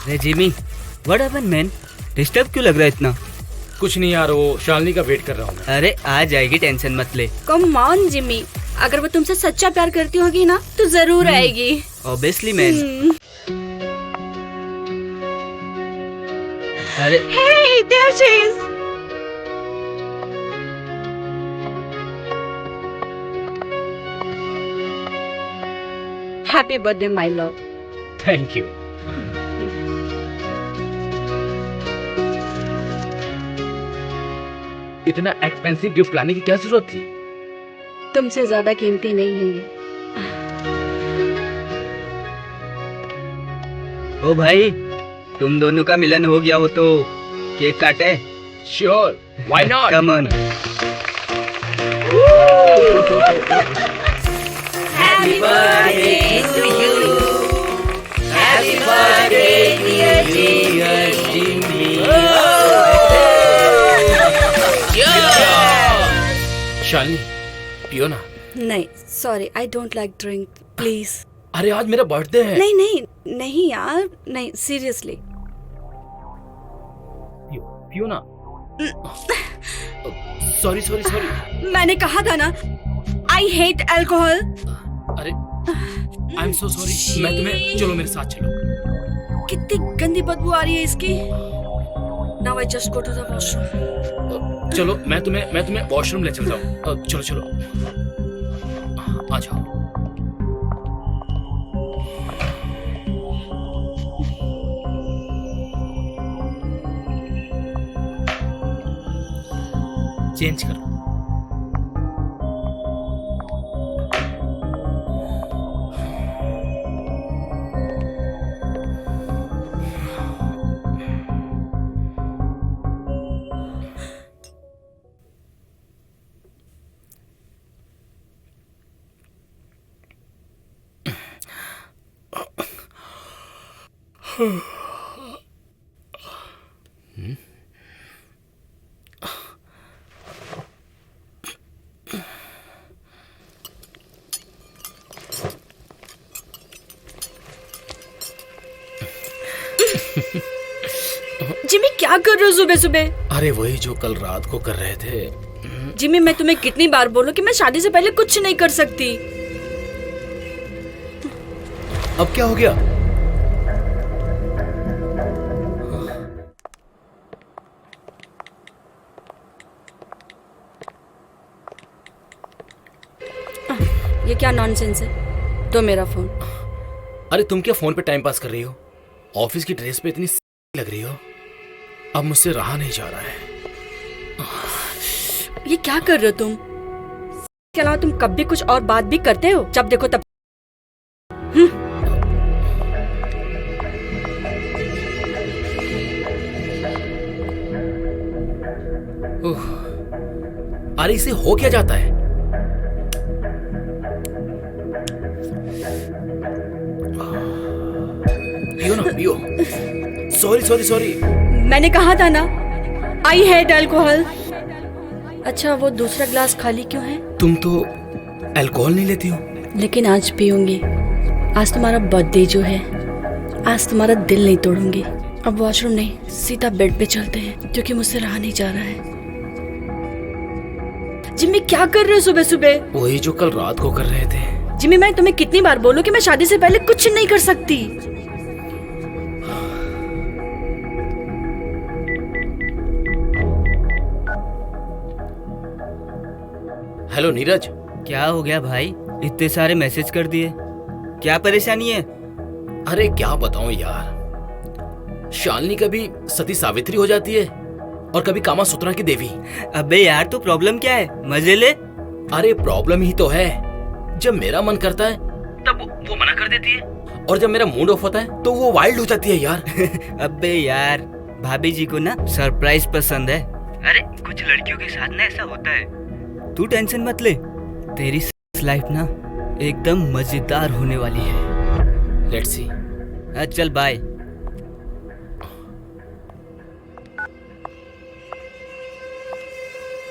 अरे Jimmy, what happened man? Disturb क्यों लग रहा है इतना? कुछ नहीं यार, वो शालिनी का वेट कर रहा हूँ मैं। अरे आ जाएगी, टेंशन मत ले। कम ऑन जिमी, अगर वो तुमसे सच्चा प्यार करती होगी ना तो जरूर आएगी। Obviously man. अरे Hey, there she is. Happy birthday, my love. Thank you. इतना एक्सपेंसिव गिफ्ट लाने की क्या जरूरत थी? तुमसे ज्यादा कीमती नहीं है ये। ओ भाई, तुम दोनों का मिलन हो गया हो तो केक काटे। Sure, why not? Come on. Happy birthday to you. Happy birthday dear Jimmy. Shalini, पियो ना। नहीं, sorry, I don't like drink, please. अरे आज मेरा बर्थडे है। नहीं नहीं नहीं यार, नहीं, सीरियसली। पियो, पियो ना। Sorry sorry sorry. मैंने कहा था ना, आई हेट अल्कोहल। अरे आई एम सो सॉरी। मैं तुम्हें, चलो मेरे साथ चलो। कितनी गंदी बदबू आ रही है इसकी। Now I just go to the washroom. चलो मैं तुम्हें वॉशरूम ले चलता हूँ। चलो चलो, आ जाओ। चेंज करो। जिमी, क्या कर रहे हो सुबह सुबह? अरे वही जो कल रात को कर रहे थे। जिमी, मैं तुम्हें कितनी बार बोलूं कि मैं शादी से पहले कुछ नहीं कर सकती। अब क्या हो गया? ये क्या नॉनसेंस है? तो मेरा फोन। अरे तुम क्या फोन पे टाइम पास कर रही हो? ऑफिस की ड्रेस पे इतनी लग रही हो। अब मुझसे रहा नहीं जा रहा है। ये क्या कर रहे हो तुम? इसके अलावा तुम कभी कुछ और बात भी करते हो? जब देखो तब। अरे इसे हो क्या जाता है? पियो ना, पियो। Sorry sorry sorry. मैंने कहा था ना, आई हेट अल्कोहल। अच्छा, वो दूसरा ग्लास खाली क्यों है? तुम तो अल्कोहल नहीं लेती हो। लेकिन आज पीऊंगी। आज तुम्हारा बर्थडे जो है, आज तुम्हारा दिल नहीं तोड़ूंगी। अब वॉशरूम नहीं, सीधा बेड पे चलते हैं, क्योंकि मुझसे रहा नहीं जा रहा है। जिम्मी, क्या कर रहे हो सुबह सुबह? वही जो कल रात को कर रहे थे। जिम्मी, मैं तुम्हें कितनी बार बोलूं कि मैं शादी से पहले कुछ नहीं कर सकती। हेलो नीरज। क्या हो गया भाई? इतने सारे मैसेज कर दिए, क्या परेशानी है? अरे क्या बताऊं यार, शालिनी कभी सती सावित्री हो जाती है और कभी कामा सुत्रा की देवी। अबे यार, तो प्रॉब्लम क्या है? मजे ले। अरे प्रॉब्लम ही तो है, जब मेरा मन करता है तब वो मना कर देती है, और जब मेरा मूड ऑफ होता है तो वो वाइल्ड हो जाती है यार। अबे यार, भाभी जी को ना सरप्राइज पसंद है। अरे कुछ लड़कियों के साथ ना ऐसा होता है। तू टेंशन मत ले, तेरी लाइफ ना एकदम मजेदार होने वाली है। Let's see. चल बाय।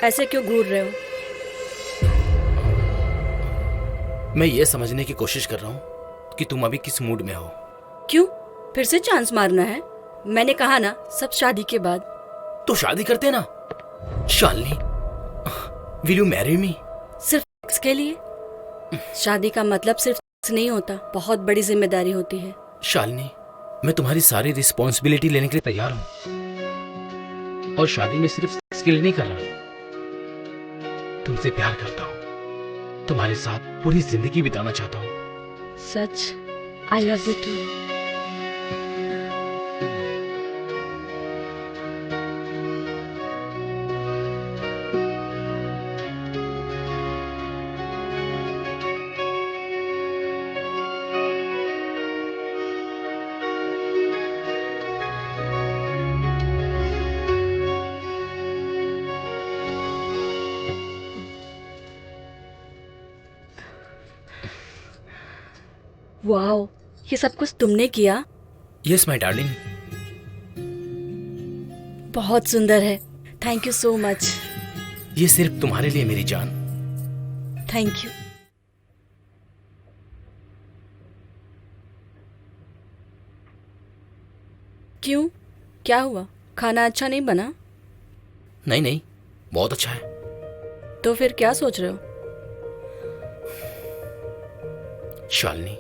ऐसे क्यों घूर रहे हो? मैं ये समझने की कोशिश कर रहा हूँ कि तुम अभी किस मूड में हो। क्यों? फिर से चांस मारना है? मैंने कहा ना, सब शादी के बाद। तो शादी करते ना Shalini. Will you marry me? सिर्फ सेक्स के लिए? शादी का मतलब सिर्फ सेक्स नहीं होता, बहुत बड़ी जिम्मेदारी होती है। शालिनी, मैं तुम्हारी सारी रिस्पॉन्सिबिलिटी लेने के लिए तैयार हूँ, और शादी में सिर्फ सेक्स के लिए नहीं कर रहा। तुमसे प्यार करता हूँ, तुम्हारे साथ पूरी जिंदगी बिताना चाहता हूँ। सच? I love you too. Wow, ये सब कुछ तुमने किया? Yes my darling. बहुत सुंदर है। Thank you so much. ये सिर्फ तुम्हारे लिए मेरी जान। Thank you. क्यों, क्या हुआ? खाना अच्छा नहीं बना? नहीं नहीं, बहुत अच्छा है। तो फिर क्या सोच रहे हो? शालिनी,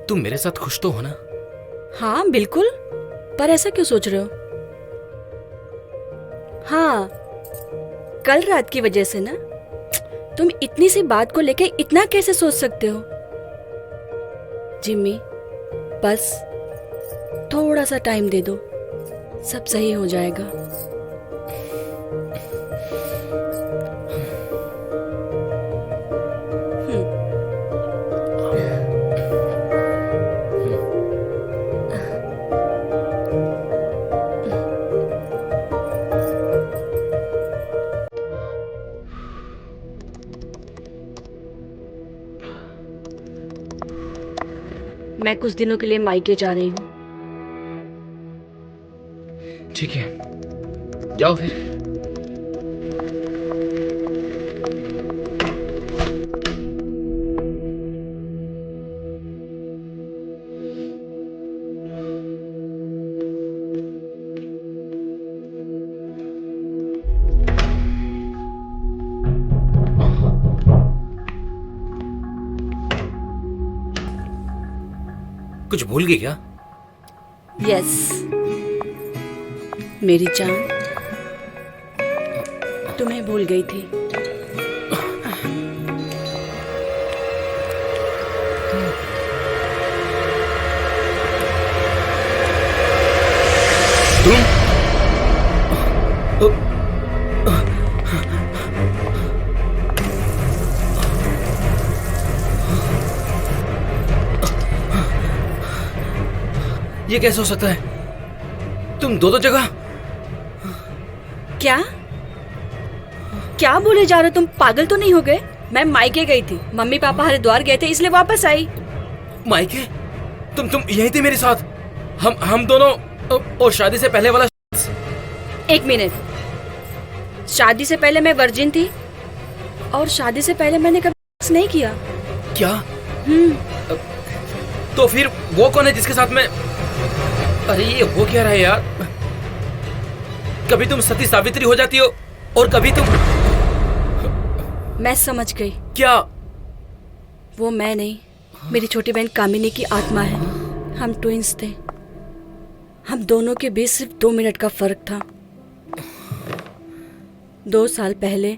तुम मेरे साथ खुश तो हो ना? हाँ बिल्कुल, पर ऐसा क्यों सोच रहे हो? हाँ, कल रात की वजह से ना? तुम इतनी सी बात को लेके इतना कैसे सोच सकते हो? जिम्मी, बस थोड़ा सा टाइम दे दो, सब सही हो जाएगा। मैं कुछ दिनों के लिए मायके जा रही हूँ। ठीक है, जाओ फिर। कुछ भूल गई क्या? यस, मेरी जान, तुम्हें भूल गई थी। ये कैसे हो सकता है? तुम दो जगह। क्या क्या बोले जा रहे हो? तुम पागल तो नहीं हो गए? मैं मायके गई थी, मम्मी पापा हरिद्वार गए थे, इसलिए वापस आई। मायके? तुम यही थे मेरे साथ? हम दोनों, और शादी से पहले वाला। एक मिनट, शादी से पहले मैं वर्जिन थी, और शादी से पहले मैंने कभी सेक्स नहीं किया। क्या? तो फिर वो कौन है जिसके साथ मैं? अरे ये हो क्या रहा है यार? कभी तुम सती सावित्री हो जाती हो, और कभी तुम। मैं समझ गई। क्या? वो मैं नहीं, मेरी छोटी बहन कामिनी की आत्मा है। हम ट्विंस थे, हम दोनों के बीच सिर्फ 2 मिनट का फर्क था। 2 साल पहले।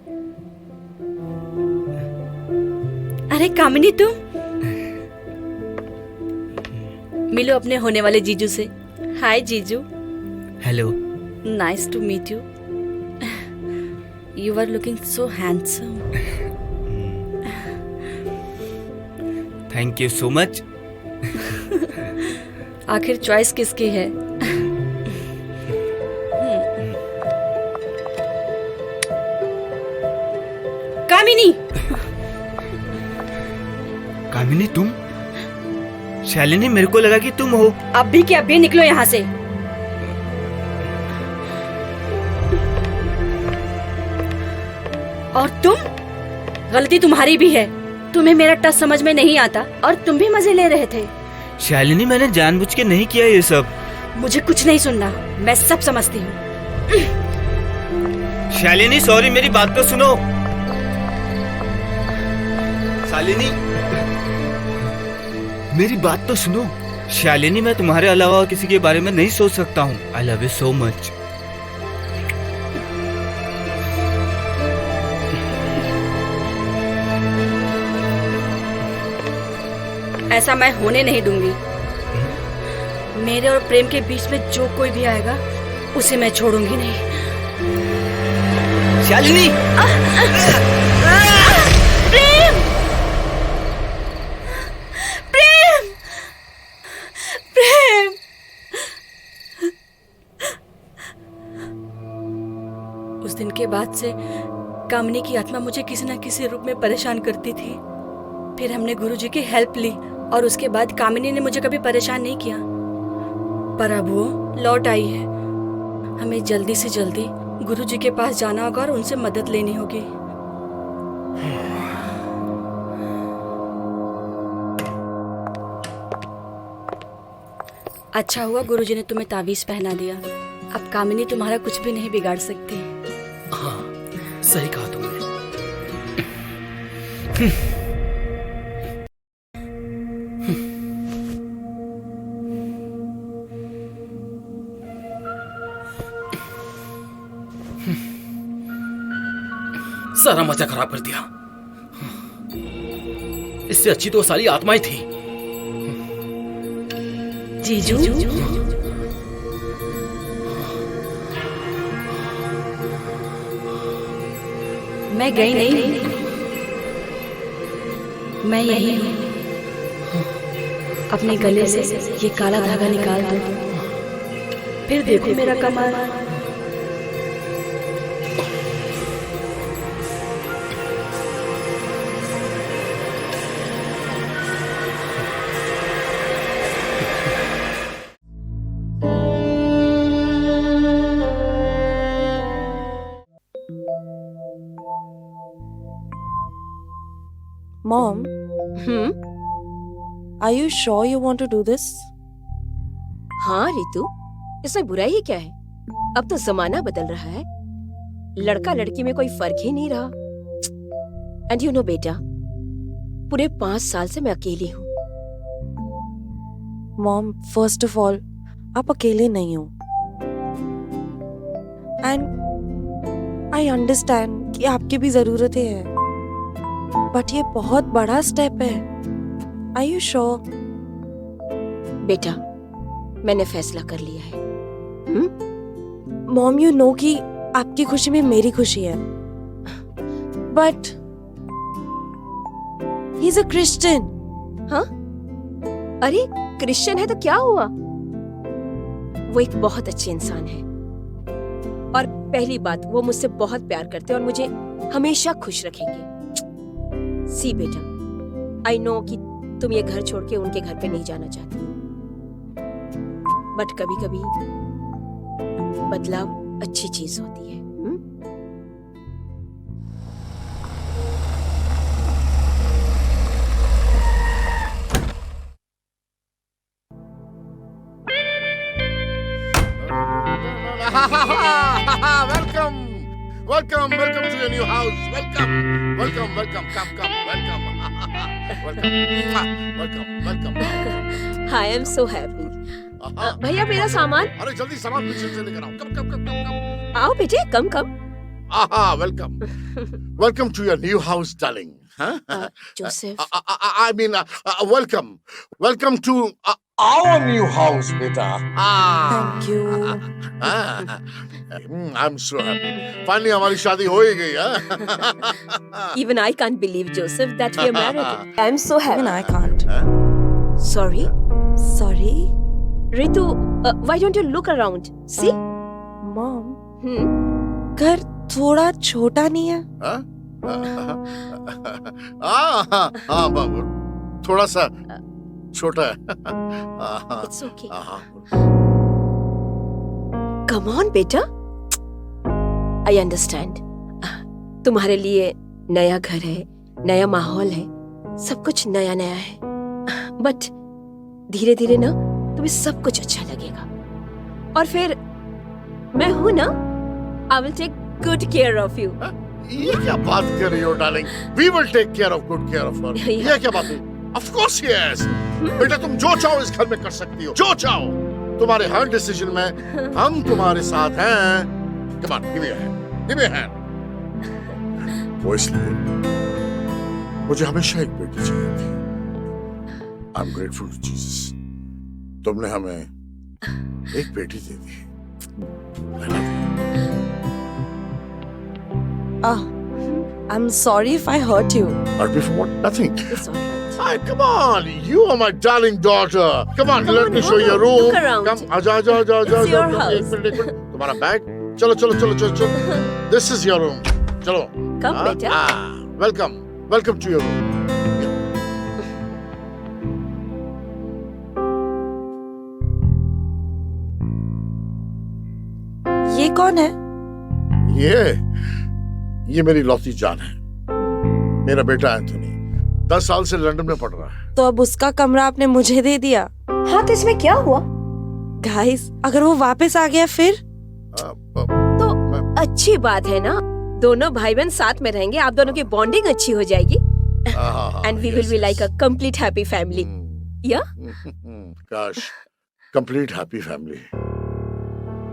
अरे कामिनी, तुम मिलो अपने होने वाले जीजू से। हाय जीजू। Hello. Nice to meet you. You are looking so handsome. Thank you so much. आखिर चॉइस किसकी है? कामिनी। कामिनी, तुम? शालिनी, मेरे को लगा कि तुम हो। अब भी क्या, अभी निकलो यहाँ से। और तुम? गलती तुम्हारी भी है, तुम्हें मेरा टच समझ में नहीं आता, और तुम भी मजे ले रहे थे। शालिनी, मैंने जानबूझ के नहीं किया ये सब। मुझे कुछ नहीं सुनना, मैं सब समझती हूँ। शालिनी सॉरी, मेरी बात तो सुनो। शालिनी, मेरी बात तो सुनो। शालिनी, मैं तुम्हारे अलावा किसी के बारे में नहीं सोच सकता हूँ। आई लव यू सो मच। ऐसा मैं होने नहीं दूंगी। मेरे और प्रेम के बीच में जो कोई भी आएगा उसे मैं छोड़ूंगी नहीं। शालिनी, प्रेम, प्रेम, प्रेम। उस दिन के बाद से कामिनी की आत्मा मुझे किसी न किसी रूप में परेशान करती थी। फिर हमने गुरुजी की हेल्प ली और उसके बाद कामिनी ने मुझे कभी परेशान नहीं किया। पर अब वो लौट आई है। हमें जल्दी से जल्दी गुरुजी के पास जाना होगा और उनसे मदद लेनी होगी। अच्छा हुआ गुरुजी ने तुम्हें तावीज पहना दिया। अब कामिनी तुम्हारा कुछ भी नहीं बिगाड़ सकती। हाँ, सही कहा तुमने। सारा मजा खराब कर दिया। इससे अच्छी तो सारी आत्माएं थी। जीजू, मैं गई नहीं, मैं यही हूँ। अपने गले से ये काला धागा निकाल दो, फिर देखो मेरा कमाल। Mom, are you sure you want to do this? हाँ रितु, इसमें बुराई ही क्या है? अब तो जमाना बदल रहा है। लड़का लड़की में कोई फर्क ही नहीं रहा। एंड यू नो बेटा, पूरे 5 साल से मैं अकेली हूँ। Mom, first of all, आप अकेले नहीं हो। And I understand कि आपकी भी जरूरतें हैं। बट ये बहुत बड़ा स्टेप है। Are you sure? बेटा, मैंने फैसला कर लिया है। मॉम, यू नो कि आपकी खुशी में मेरी खुशी है। But he is a Christian. हाँ? अरे क्रिश्चियन है तो क्या हुआ? वो एक बहुत अच्छे इंसान है। और पहली बात, वो मुझसे बहुत प्यार करते हैं और मुझे हमेशा खुश रखेंगे। सी बेटा, आई नो कि तुम ये घर छोड़ के उनके घर पे नहीं जाना चाहती, बट कभी कभी बदलाव अच्छी चीज होती है। Welcome to your new house. Welcome. Come. Welcome. I am so happy. भैया मेरा सामान। अरे जल्दी सामान पीछे से लेकर आओ। कम। आओ बेटे, कम। Welcome to your new house, darling. Joseph. I mean, welcome to our new house, beta. Thank you. I'm so happy. Finally, हमारी शादी हो ही गई। Even I can't believe, Joseph, that we are married. I'm so happy. Even I can't. Sorry, Sorry, Ritu. Why don't you look around? See? Mom, घर थोड़ा छोटा नहीं है? हाँ बाबू, थोड़ा सा छोटा है। It's okay. Come on, बेटा. I understand. तुम्हारे लिए नया घर है, नया माहौल है, सब कुछ नया है। But धीरे धीरे ना तुम्हें सब कुछ अच्छा लगेगा। और फिर मैं हूं ना, I will take good care of you. ये क्या बात कर रही हो darling? We will take care of good care of her. ये क्या बात है? Of course yes. बेटा तुम जो चाहो इस घर में कर सकती हो, जो चाहो। तुम्हारे हर डिसीजन में हम तुम्हारे साथ हैं। Come on, give me a hand. Give me a hand. वो इसलिए मुझे हमेशा एक बेटी चाहिए थी। I'm grateful to Jesus. तुमने हमें एक बेटी दे दी। I love you. I'm sorry if I hurt you. But before what? Nothing. It's all right. Hi, come on. You are my darling daughter. Come on, Come let on, me show you your room. look around. Come, आजा, आजा, आजा, आजा, It's your आजा, house. एक minute, तुम्हारा bag. चलो, चलो, चलो, चलो, चलो. This is your room. चलो. Come, बेटा. Welcome. Welcome to your room. ये कौन है? ये मेरी लौती जान है. मेरा बेटा एंथोनी 10 साल से लंदन में पढ़ रहा है. तो अब उसका कमरा आपने मुझे दे दिया। हाँ तो इसमें क्या हुआ? गाइस, अगर वो वापस आ गया फिर? तो अच्छी बात है ना, दोनों भाई बहन साथ में रहेंगे, आप दोनों की बॉन्डिंग अच्छी हो जाएगी। And we will be like a complete happy family. या काश कंप्लीट हैप्पी फैमिली।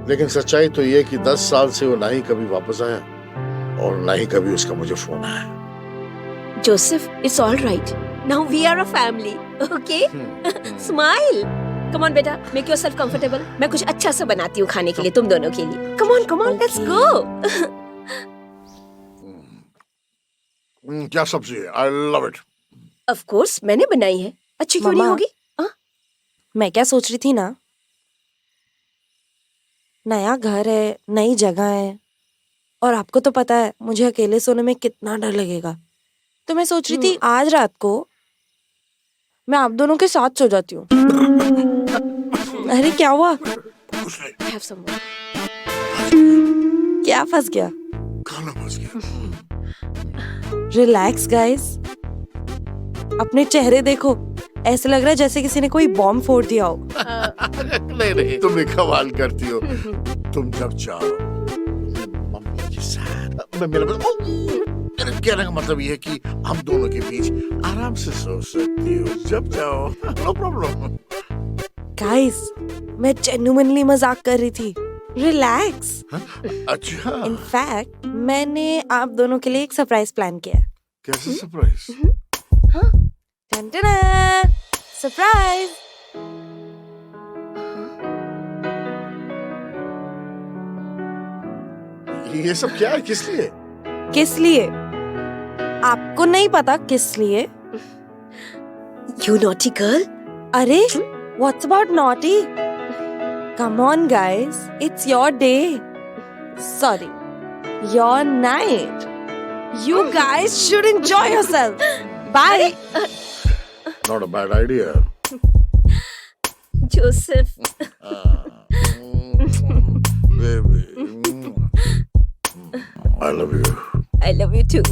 लेकिन सच्चाई तो ये कि 10 साल से वो ना ही कभी वापस आया और ना ही कभी उसका मुझे फोन आया। Joseph, it's all right, now we are a family, okay? Smile. Come on बेटा, मेक योरसेल्फ कंफर्टेबल। मैं कुछ अच्छा सा बनाती हूँ खाने के लिए तुम दोनों के लिए। Come on, let's go. क्या सब्जी है? I love it. Of course मैंने बनाई है, अच्छी क्यों नहीं मम्मा। होगी? मैं क्या सोच रही थी ना, नया घर है, नई जगह है, और आपको तो पता है मुझे अकेले सोने में कितना डर लगेगा। तो मैं सोच रही थी आज रात को मैं आप दोनों के साथ सो जाती हूँ। अरे क्या हुआ? Have some more. क्या फंस गया? खाना फंस गया। रिलैक्स गाइस, अपने चेहरे देखो, ऐसे लग रहा है जैसे किसी ने कोई बॉम्ब फोड़ दिया हो। नहीं, तुम भी कमाल करती हो। तुम जब चाहो मम्मी के साथ मेरे कहने का मतलब ये है कि हम दोनों के बीच आराम से सो सकती हो जब चाहो। No problem. गाइस, मैं जेन्युइनली मजाक कर रही थी। रिलैक्स। अच्छा, इनफैक्ट मैंने आप दोनों के लिए एक सरप्राइज प्लान किया है। कैसे सरप्राइज? सरप्राइज। ये सब क्या है? किस लिए? किस लिए? आपको नहीं पता किस लिए? You naughty girl. अरे, what's about naughty? Come on guys, it's your day. Sorry, your night. You guys should enjoy yourself. Bye. Not a bad idea. Joseph. Baby. I love you. I love you too.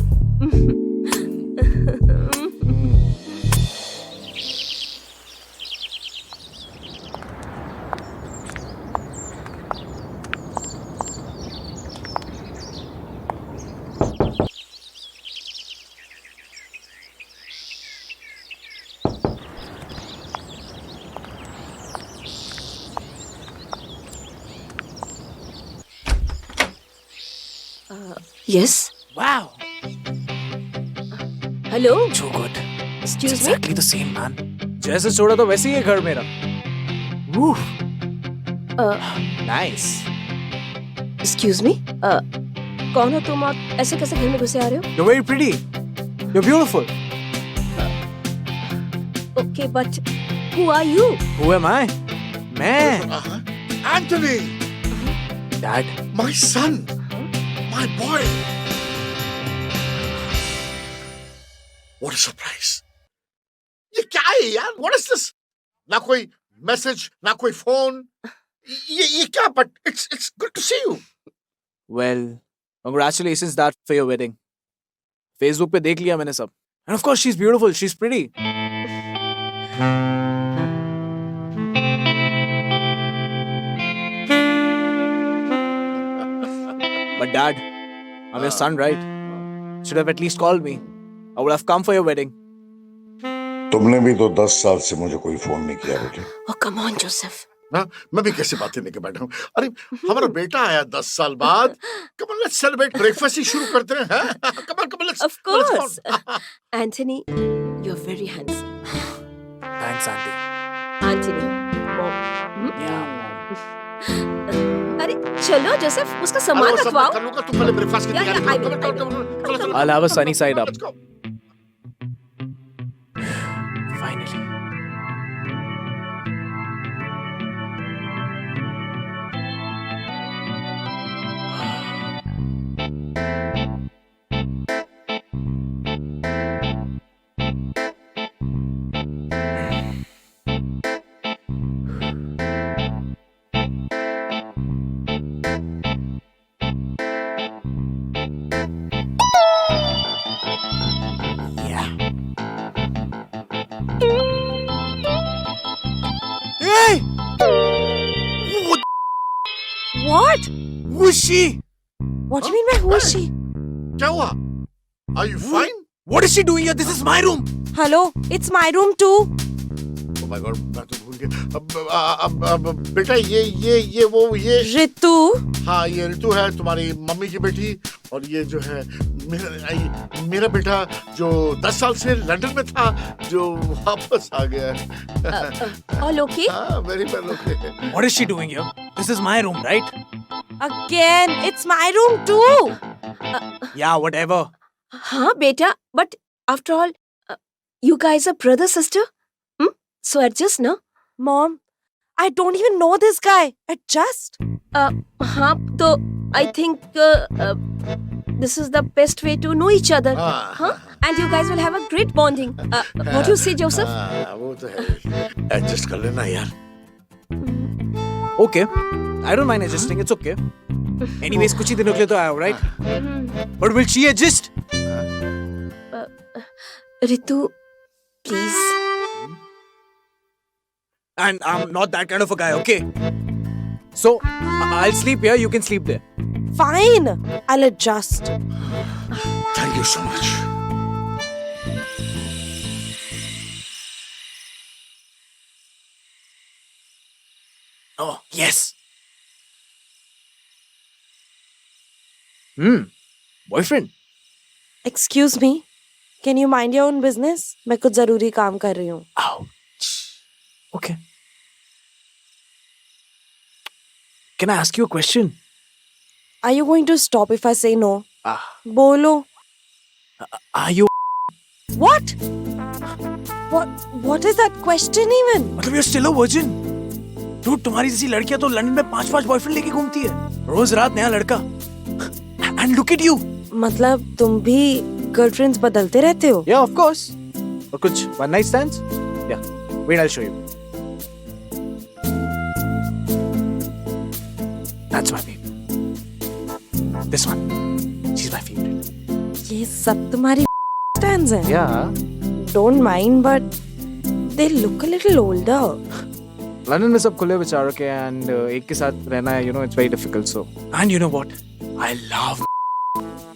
Yes. Wow, Hello. so good. Excuse me. Exactly the same, man. जैसे छोड़ा तो वैसे ही है घर मेरा. Woo. Nice. Excuse me. कौन हो तुम और ऐसे कैसे घर में घुसे आ रहे हो? You're very pretty. You're beautiful. Okay, but who are you? Who am I? मैं. Anthony, Dad. my son, my boy. What a surprise. ये क्या है यार? What is this? ना कोई मैसेज, ना कोई फोन. ये क्या? But it's good to see you. Well, congratulations, Dad, for your wedding. Facebook पे देख लिया मैंने सब. And of course, she's beautiful. She's pretty. dad. I'm your son, right? Should have at least called me. I would have come for your wedding. तुमने भी तो 10 साल से मुझे कोई फोन नहीं किया बेटे। Oh, come on, Joseph. ना मैं भी कैसे बातें लेके बैठा हूँ। अरे हमारा बेटा आया 10 साल बाद। Come on, let's celebrate. Breakfast ही शुरू करते हैं। Come on, let's. Of course. Anthony, you're very handsome. Thanks, auntie. Anthony, mom. Yeah. अरे चलो जोसेफ, उसका सामान रखवाओ. कर लूँगा, तुम पहले ब्रेकफास्ट की Yeah, तैयारी yeah, I करो। will, Come on, चलो। I'll have a sunny side up. Let's go. Finally. Yeah. Hey! What? Who is she? What do you mean by who is she? क्या हुआ? Are you fine? What is she doing here? This is my room. Hello, it's my room too. Oh my God, मैं तो भूल गया। अब बेटा ये Ritu, हाँ ये ऋतु है तुम्हारी मम्मी की बेटी और ये जो है मेरा बेटा जो 10 साल से लंदन में था जो वापस आ गया है। All okay? हाँ very well okay। What is she doing here? This is my room, right? again, it's my room too. Yeah, whatever. हाँ बेटा, but after all, you guys are brother sister. So adjust ना. Mom, I don't even know this guy. Adjust. हाँ तो I think this is the best way to know each other. Huh? And you guys will have a great bonding. What do you say, Joseph? हाँ वो तो है adjust कर लेना यार। Okay. I don't mind adjusting. It's okay. Anyways, कुछ ही दिनों के लिए तो आया हो, right? But will she adjust? Ritu, please. And I'm not that kind of a guy, okay? So, I'll sleep here, you can sleep there. Fine, I'll adjust. Thank you so much। Oh, yes. Boyfriend. Excuse me, can you mind your own business? मैं कुछ जरूरी काम कर रही हूँ. Ouch. Okay. Can I ask you a question? Are you going to stop if I say no? Ah, बोलो. are you What? What is that question even? मतलब you're still a virgin? Dude, तुम्हारी जैसी लड़कियां तो London में 5-5 boyfriend लेके घूमती है. रोज रात नया लड़का. And look at you. मतलब तुम भी गर्लफ्रेंड्स बदलते रहते हो? Yeah, of course. और कुछ one night stands? Yeah. Wait, I'll show you. That's my baby. This one. She's my favorite. ये सब तुम्हारी stands हैं? Yeah. Don't mind, but they look a little older. London में सब खुले विचारों के and एक के साथ रहना है, you know, it's very difficult. So, and you know what? I love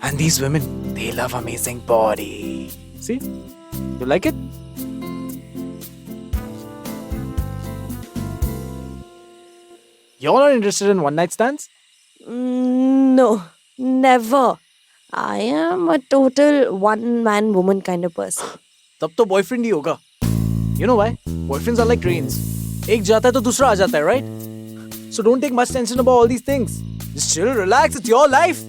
and these women, they love amazing body. See? You like it? You're not interested in one night stands? No, never. I am a total one-man woman kind of person. तब तो boyfriend ही होगा. You know why? Boyfriends are like trains. एक जाता है तो दूसरा आ जाता है, right? So don't take much tension about all these things. Just chill, relax. It's your life.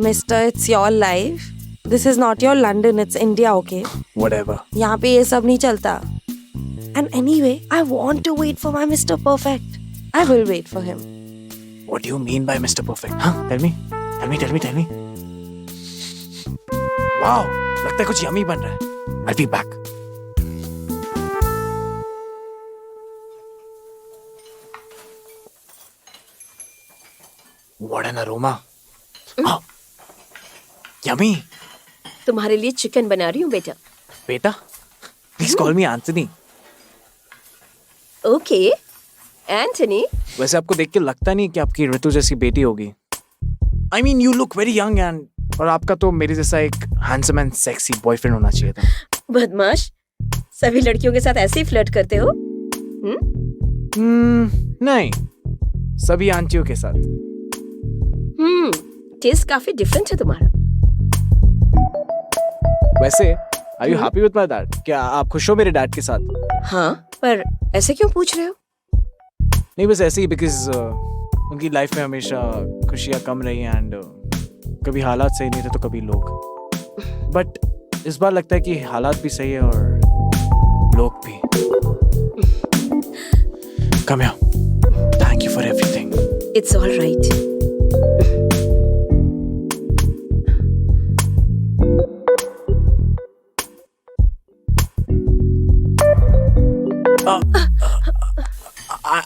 Mister, it's your life. This is not your London, it's India, okay? Whatever. यहाँ पे ये सब नहीं चलता. And anyway, I want to wait for my Mr. Perfect. I will wait for him. What do you mean by Mr. Perfect? Huh? Tell me. Tell me. Wow. लगता है कुछ yummy बन रहा है. I'll be back. What an aroma. Oh. Yummy. तुम्हारे लिए chicken बना रही हूँ बेटा. बेटा, please call me Anthony. Okay. Anthony. वैसे आपको देख के लगता नहीं कि आपकी ऋतु जैसी बेटी होगी. I mean, you look very young and और आपका तो मेरे जैसा एक handsome and sexy boyfriend होना चाहिए था. बदमाश, सभी लड़कियों के साथ ऐसे ही फ्लर्ट करते हो? नहीं, सभी आंटियों के साथ. टेस्ट काफी डिफरेंट है तुम्हारा. वैसे, are you happy with my dad? क्या आप खुश हो मेरे डैड के साथ? हाँ, पर ऐसे क्यों पूछ रहे हो? नहीं, बस ऐसे ही because उनकी लाइफ में हमेशा खुशियाँ कम रही हैं एंड कभी हालात सही नहीं थे तो कभी लोग. बट इस बार लगता है कि हालात भी सही है और लोग भी. Come here. Thank you for everything. It's all right.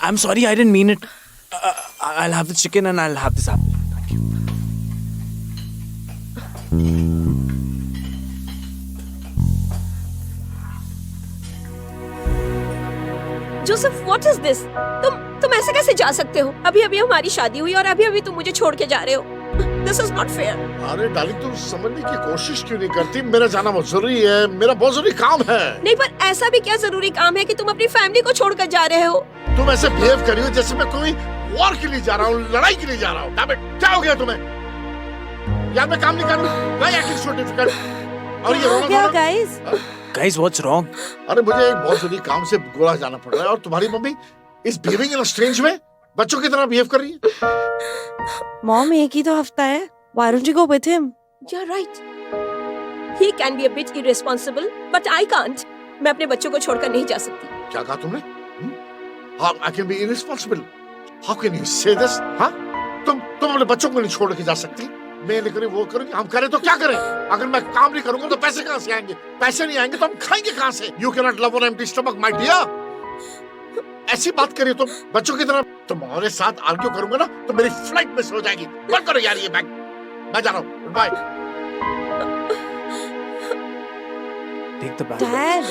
I'm sorry, I didn't mean it. I'll have the chicken and I'll have this apple. Thank you. Joseph, what is this? तुम ऐसे कैसे जा सकते हो? अभी अभी हमारी शादी हुई और अभी अभी तुम मुझे छोड़ के जा रहे हो. This is not fair. अरे डार्लिंग, तुम समझने की कोशिश क्यों नहीं करती? मेरा जाना बहुत जरूरी है, मेरा बहुत जरूरी काम है. नहीं, पर ऐसा भी क्या जरूरी काम है कि तुम अपनी फैमिली को छोड़कर जा रहे हो? तुम ऐसे बिहेव कर रही हो जैसे मैं कोई वॉर के लिए जा रहा हूँ, लड़ाई के लिए जा रहा हूँ. क्या हो गया तुम्हें? यार मैं काम नहीं कर रहा हूँ. Why acting so difficult? और ये रोना क्या धोना? guys? Guys, what's wrong? अरे मुझे एक बहुत जरूरी काम से गोवा जाना पड़ रहा है और तुम्हारी मम्मी इस बिहेविंग इन अ स्ट्रेंज वे बच्चों की तरह बिहेव कर रही है. Mom, एक ही तो हफ्ता है. Why don't you go with him? You're right. He can be a bit irresponsible, but I can't. मैं अपने बच्चों को छोड़कर नहीं जा सकती. क्या कहा तुमने? How I can be irresponsible? How can you say this? हाँ? तुम अपने बच्चों को नहीं छोड़ के जा सकती? मैं नहीं करी, वो करूँगी, हम करें तो क्या करें? अगर मैं काम नहीं करूँगा तो पैसे कहाँ से आएंगे? पैसे नहीं आएंगे तो हम खाएंगे कहाँ से? You cannot love on empty stomach, my dear. ऐसी बात करिए तुम बच्चों की तरह. तुम्हारे साथ आर्ग्यू करूँगा ना तो मेरी फ्लाइट मिस हो जाएगी. बंद करो यार ये बैग. मैं जा रहा हूँ. Goodbye. Take the bag. Dad.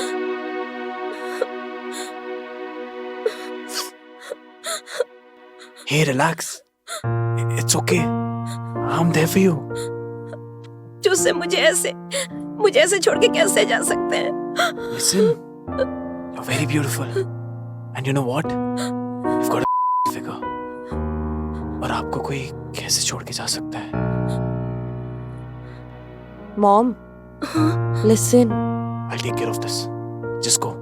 Hey, relax. It's okay. I'm there for you. Joseph, मुझे ऐसे छोड़ के कैसे जा सकते हैं? Listen, you're very beautiful. And you know what? You've got a figure. और आपको कोई कैसे छोड़ के जा सकता है? Mom, listen. I'll take care of this. Just go.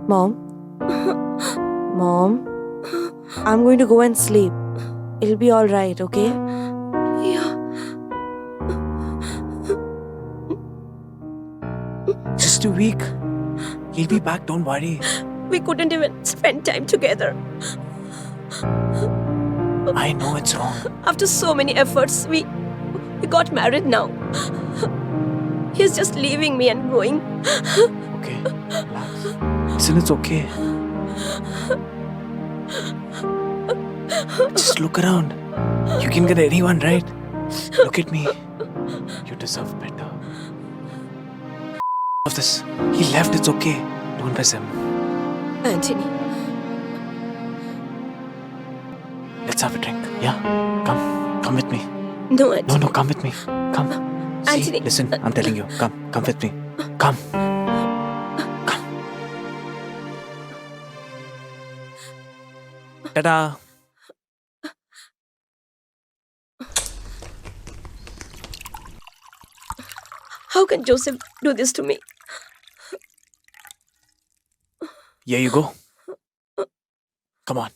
Mom. Mom. I'm going to go and sleep. It'll be all right, okay? Yeah. Just a week. He'll be back, don't worry. We couldn't even spend time together. I know it's wrong. After so many efforts, we got married now. He's just leaving me and going. Okay, relax. Listen, it's okay. Just look around. You can get anyone, right? Look at me. You deserve better. Of this. He left, it's okay. Don't miss him. Anthony. Let's have a drink. Yeah? Come with me. No, Anthony. No, come with me. Come. See, Anthony. listen, I'm telling you. Come with me. Come. Ta-da! How can Joseph do this to me? Here you go. Come on.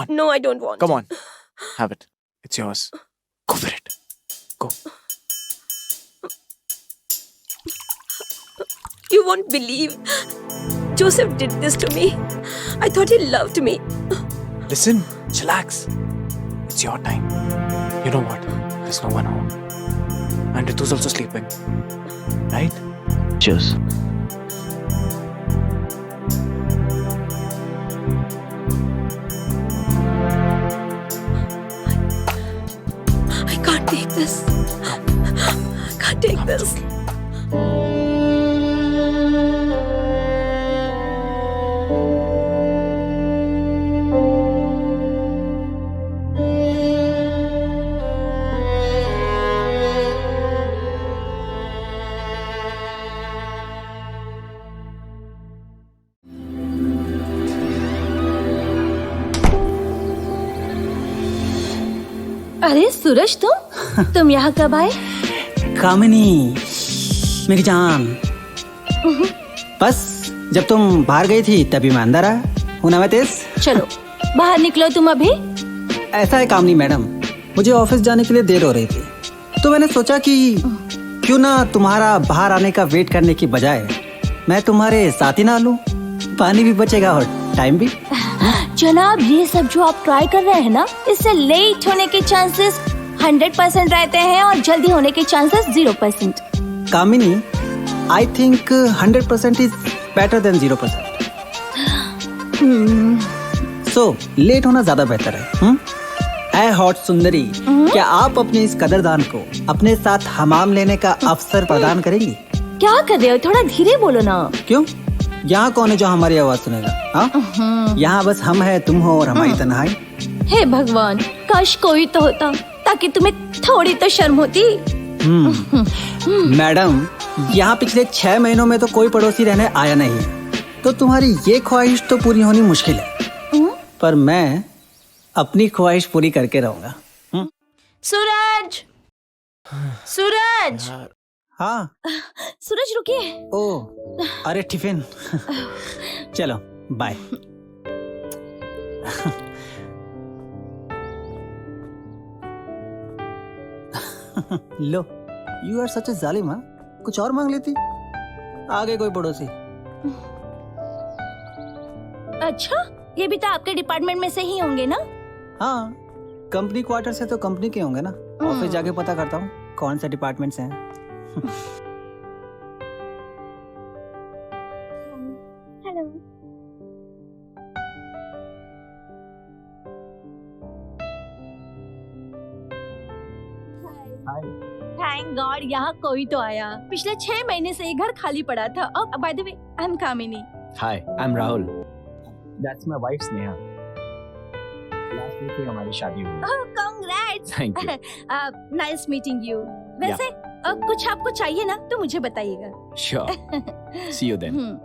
No, I don't want. Come on. Have it. It's yours. Go for it. Go. You won't believe. Joseph did this to me. I thought he loved me. Listen, chillax. It's your time. You know what? There's no one home. And Ritu's also sleeping. Right? Cheers. I can't take this. I can't take Come, it's this. okay. अरे सूरज, तुम यहाँ कब आए? कामिनी मेरी जान, बस जब तुम बाहर गई थी तभी मैं अंदर आया हूं ना। मैं तेज चलो बाहर निकलो तुम अभी। ऐसा है कामिनी मैडम, मुझे ऑफिस जाने के लिए देर हो रही थी, तो मैंने सोचा कि क्यों ना तुम्हारा बाहर आने का वेट करने की बजाय मैं तुम्हारे साथ ही ना लूं, पानी भी बचेगा और टाइम भी। जनाब, ये सब जो आप ट्राई कर रहे हैं ना, इससे लेट होने के चांसेस 100% रहते हैं और जल्दी होने के chances 0%। Kamini, I think 100% is better than 0%। So let होना ज्यादा बेहतर है। ऐ हॉट सुंदरी, क्या आप अपने इस कदरदान को अपने साथ हमाम लेने का अवसर प्रदान करेंगी? क्या कर रहे हो? थोड़ा धीरे बोलो ना। क्यों? यहाँ कौन है जो हमारी आवाज सुनेगा? हाँ, यहाँ बस हम है, तुम हो और हमारी तन्हाई। हे भगवान, काश कोई तो होता ताकि तुम्हें थोड़ी तो शर्म होती। मैडम, यहाँ पिछले 6 महीनों में तो कोई पड़ोसी रहने आया नहीं है, तो तुम्हारी ये ख्वाहिश तो पूरी होनी मुश्किल है, पर मैं अपनी ख्वाहिश पूरी करके रहूंगा। सूरज, सूरज, हाँ। सूरज रुकिए। ओ, अरे टिफिन। चलो बाय। लो, यू आर सच ए जालिम। हाँ, कुछ और मांग लेती। आगे कोई पड़ोसी। अच्छा, ये भी तो आपके डिपार्टमेंट में से ही होंगे ना? हाँ, कंपनी क्वार्टर से तो कंपनी के होंगे ना। ऑफिस जाके पता करता हूँ कौन से डिपार्टमेंट से हैं। हेलो। थैंक गॉड, यहाँ कोई तो आया। पिछले 6 महीने से ये घर खाली पड़ा था। और by the way, I am Kamini. Hi, I'm Rahul. That's my wife Sneha. Last week ही हमारी शादी हुई। Oh, congrats. Thank you. Nice meeting you. वैसे कुछ आपको चाहिए ना तो मुझे बताइएगा। Sure. See you then.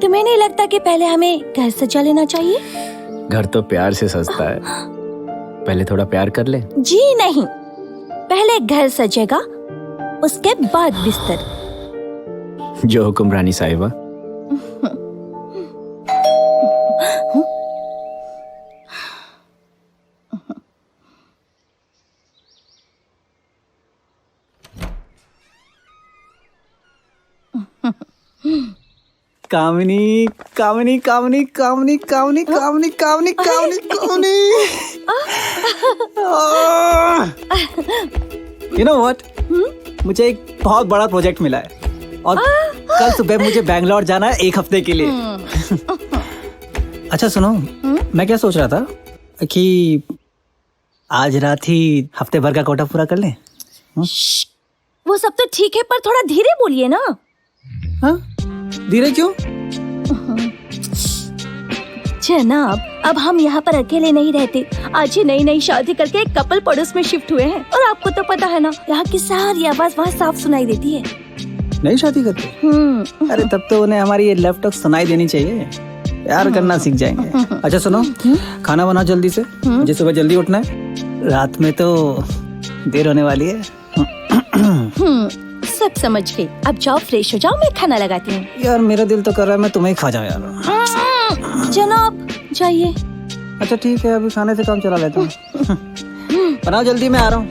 तुम्हें नहीं लगता कि पहले हमें घर सजा लेना चाहिए? घर तो प्यार से सजता है, पहले थोड़ा प्यार कर ले। जी नहीं, पहले घर सजेगा, उसके बाद बिस्तर। जो हुक्म रानी साहिबा। कामिनी, कामिनी, कामिनी, कामिनी, कामिनी, कामिनी, कामिनी, कामिनी, कामिनी। You know what? मुझे एक बहुत बड़ा प्रोजेक्ट मिला है और कल सुबह मुझे बैंगलोर जाना है 1 हफ्ते के लिए। अच्छा सुनो, मैं क्या सोच रहा था कि आज रात ही हफ्ते भर का कोटा पूरा कर लें। वो सब तो ठीक है, पर थोड़ा धीरे बोलिए ना। हाँ, धीरे क्यों? जनाब, अब हम यहाँ पर अकेले नहीं रहते। आज ही नई शादी करके एक कपल पड़ोस में शिफ्ट हुए हैं और आपको तो पता है ना, यहाँ की सारी आवाज वहाँ साफ सुनाई देती है। नई शादी करते? अरे तब तो उन्हें हमारी ये लव टॉक सुनाई देनी चाहिए, प्यार करना सीख जाएंगे। अच्छा सुनो, खाना बनाओ जल्दी से, मुझे सुबह जल्दी उठना है, रात में तो देर होने वाली है। सब समझ गई, अब जाओ फ्रेश हो जाओ, मैं खाना लगाती हूँ। यार मेरा दिल तो कर रहा है मैं तुम्हें ही खा जाऊं यार। जनाब जाइए। अच्छा ठीक है, अभी खाने से काम चला लेता हूँ। बनाओ जल्दी, मैं आ रहा हूँ।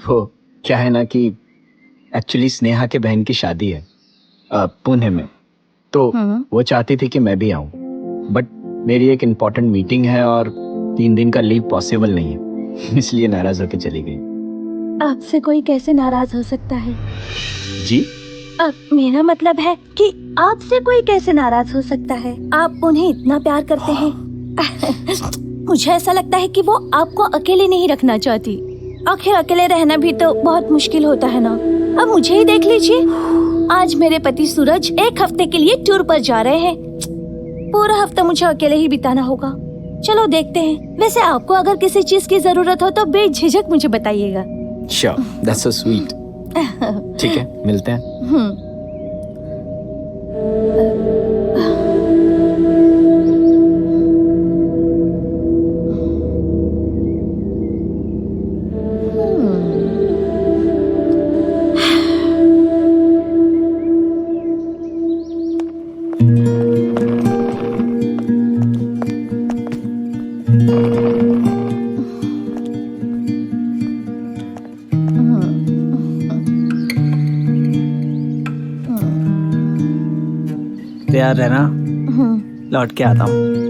वो क्या है ना कि एक्चुअली स्नेहा के बहन की शादी है पुणे में, तो वो चाहती थी कि मैं भी आऊं, बट मेरी एक इम्पोर्टेंट मीटिंग है और 3 दिन का लीव पॉसिबल नहीं है, इसलिए नाराज होकर चली गई। आपसे कोई कैसे नाराज हो सकता है? जी? अब मेरा मतलब है कि आपसे कोई कैसे नाराज हो सकता है? आप उन्हें इतना प्यार करते हैं। मुझे ऐसा लगता है कि वो आपको अकेले नहीं रखना चाहती। आखिर अकेले रहना भी तो बहुत मुश्किल होता है ना। अब मुझे ही देख लीजिए, आज मेरे पति सूरज 1 हफ्ते के लिए टूर पर जा रहे हैं। पूरा हफ्ता मुझे अकेले ही बिताना होगा। चलो देखते हैं। वैसे आपको अगर किसी चीज की जरूरत हो तो बेझिझक मुझे बताइएगा। Sure, that's so sweet. ठीक है, मिलते हैं। तैयार रहना, लौट के आता हूँ।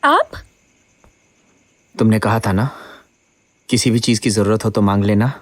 आप? तुमने कहा था ना, किसी भी चीज की जरूरत हो तो मांग लेना।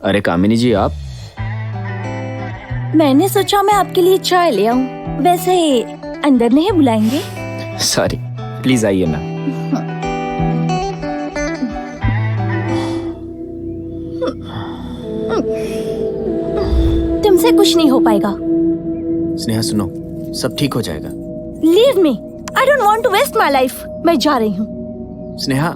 अरे कामिनी जी, आप? मैंने सोचा मैं आपके लिए चाय ले आऊं। वैसे अंदर नहीं बुलाएंगे? सॉरी, प्लीज आइए ना। तुमसे कुछ नहीं हो पाएगा। स्नेहा सुनो, सब ठीक हो जाएगा। Leave me, I don't want to waste my life. मैं जा रही हूँ। स्नेहा,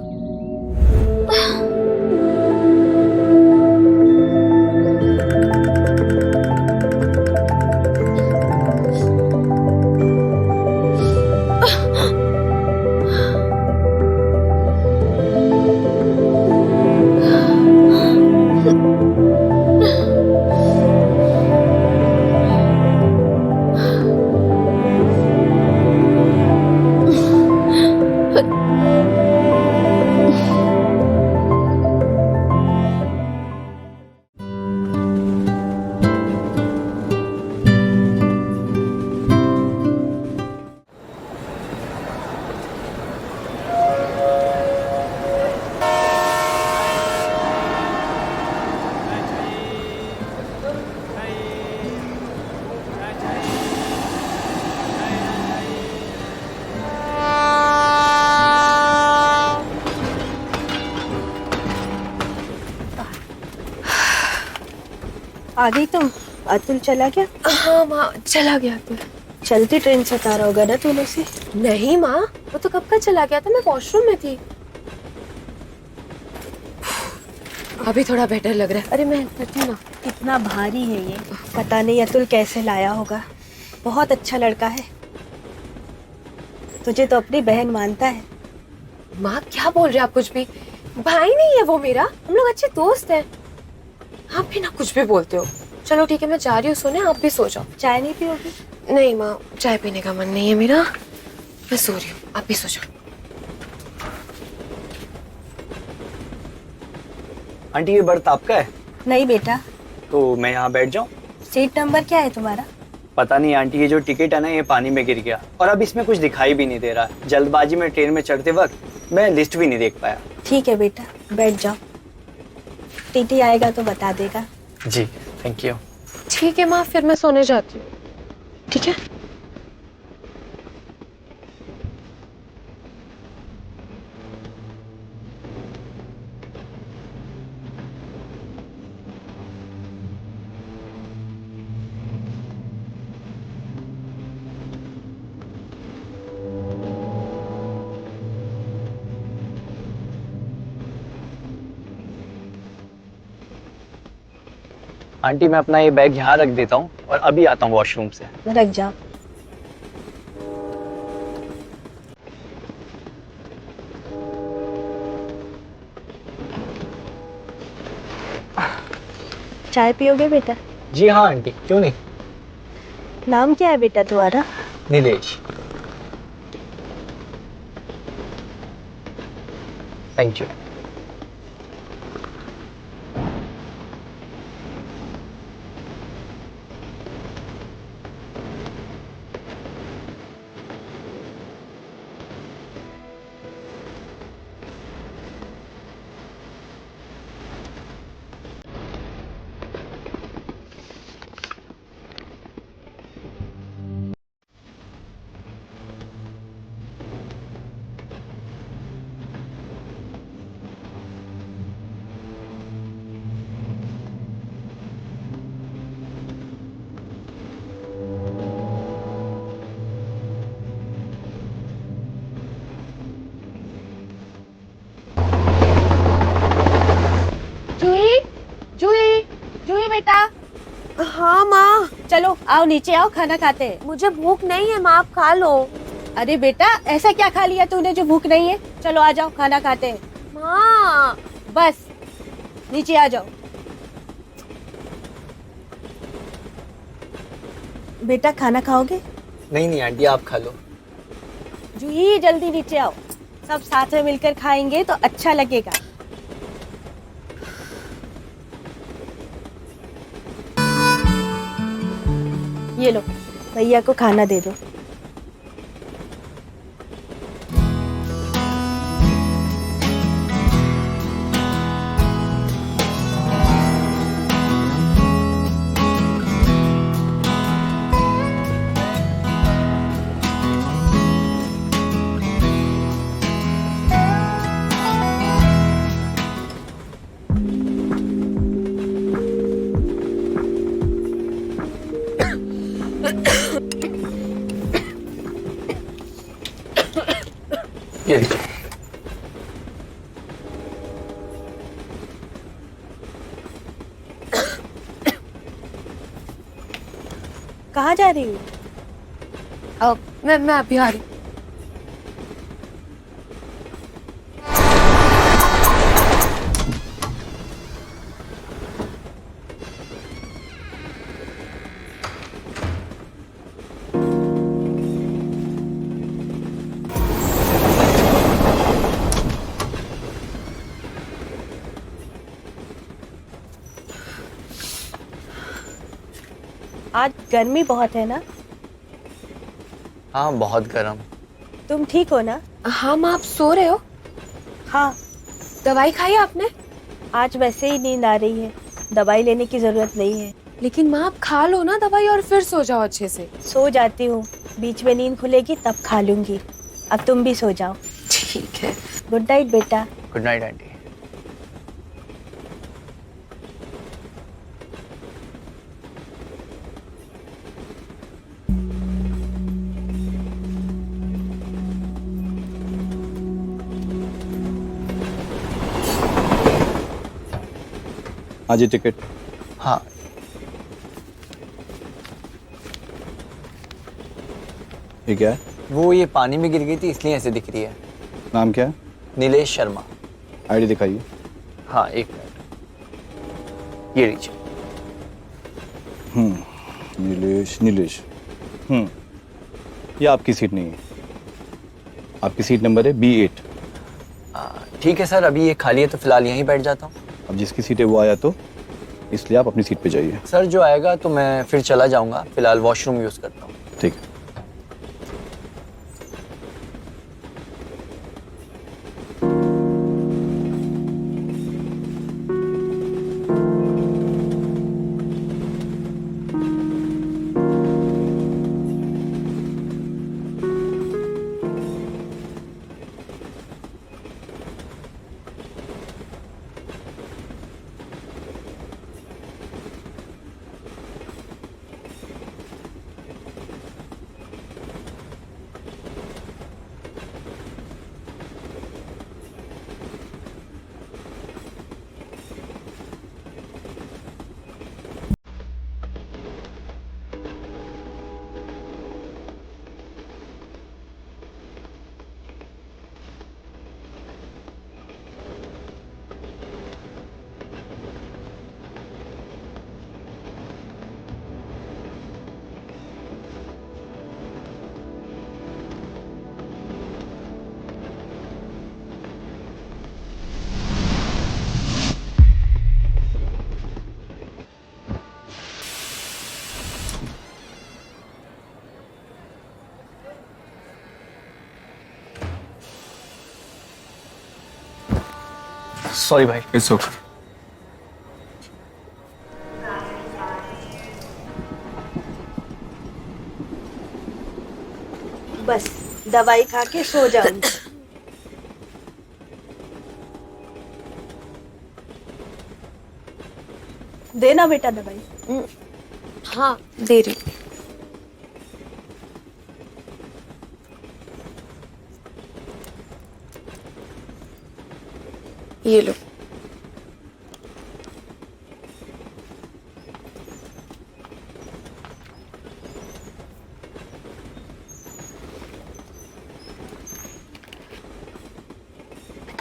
आ गई तुम? अतुल चला गया? हाँ माँ, चला गया तो। चलती ट्रेन से उतारा होगा ना तूने उसे? नहीं माँ, वो तो कब का चला गया था, मैं वॉशरूम में थी। अभी थोड़ा बेटर लग रहा है। अरे मैं करती हूँ ना। कितना भारी है ये, पता नहीं अतुल कैसे लाया होगा। बहुत अच्छा लड़का है, तुझे तो अपनी बहन मानता है। माँ क्या बोल रहे हैं आप? कुछ भी भाई नहीं है वो मेरा, हम लोग अच्छे दोस्त हैं। आप भी ना कुछ भी बोलते हो। चलो ठीक है, मैं जा रही हूँ सोने, आप भी सो जाओ। चाय नहीं पियोगी? नहीं माँ, चाय पीने का मन नहीं है मेरा, मैं सो रही हूँ, आप भी सो जाओ। आंटी ये बर्थ आपका है? नहीं बेटा। तो मैं यहाँ बैठ जाऊँ? सीट नंबर क्या है तुम्हारा? पता नहीं आंटी, ये जो टिकट है ना ये पानी में गिर गया और अब इसमें कुछ दिखाई भी नहीं दे रहा। जल्दबाजी में ट्रेन में चढ़ते वक्त मैं लिस्ट भी नहीं देख पाया। ठीक है बेटा, बैठ जाओ, टीटी आएगा तो बता देगा। जी थैंक यू। ठीक है माँ, फिर मैं सोने जाती हूँ। ठीक है। आंटी मैं अपना ये बैग यहाँ रख देता हूँ और अभी आता हूँ वॉशरूम से। रख जाओ। चाय पियोगे बेटा? जी हाँ आंटी, क्यों नहीं। नाम क्या है बेटा तुम्हारा? नीलेश। Thank you. जूही, जूही, जूही बेटा। हाँ माँ। चलो आओ नीचे आओ, खाना खाते हैं। मुझे भूख नहीं है माँ, आप खा लो। अरे बेटा ऐसा क्या खा लिया तूने जो भूख नहीं है? चलो आ जाओ, खाना खाते हैं। माँ बस नीचे आ जाओ। बेटा खाना खाओगे? नहीं नहीं आंटी, आप खा लो। जूही जल्दी नीचे आओ, सब साथ में मिलकर खाएंगे तो अच्छा लगेगा। ये लो, भैया को खाना दे दो। ये लीजिए। कहाँ जा रही हो? मैं अभी आ रही हूँ। आज गर्मी बहुत है ना? हाँ बहुत गर्म। तुम ठीक हो ना? हाँ माँ, आप सो रहे हो? हाँ। दवाई खाई आपने? आज वैसे ही नींद आ रही है, दवाई लेने की जरूरत नहीं है। लेकिन माँ आप खा लो ना दवाई और फिर सो जाओ अच्छे से। सो जाती हूँ, बीच में नींद खुलेगी तब खा लूंगी। अब तुम भी सो जाओ। ठीक है। गुड नाइट बेटा। Good night aunty. आज ये टिकट। हाँ ये क्या है? वो ये पानी में गिर गई थी इसलिए ऐसे दिख रही है। नाम क्या है? नीलेश शर्मा। आईडी दिखाइए। हाँ एक मिनट, ये लीजिए। नीलेश ये आपकी सीट नहीं है, आपकी सीट नंबर है B8। ठीक है सर, अभी ये खाली है तो फिलहाल यहीं बैठ जाता हूँ। अब जिसकी सीट है वो आया तो इसलिए आप अपनी सीट पे जाइए। सर जो आएगा तो मैं फिर चला जाऊँगा, फिलहाल वॉशरूम यूज़ करता हूँ। ठीक है। सॉरी भाई। It's okay. बस दवाई खा के सो जाऊं। देना बेटा दवाई। हाँ दे रही हूँ। ये लो।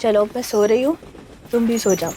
चलो मैं सो रही हूँ, तुम भी सो जाओ।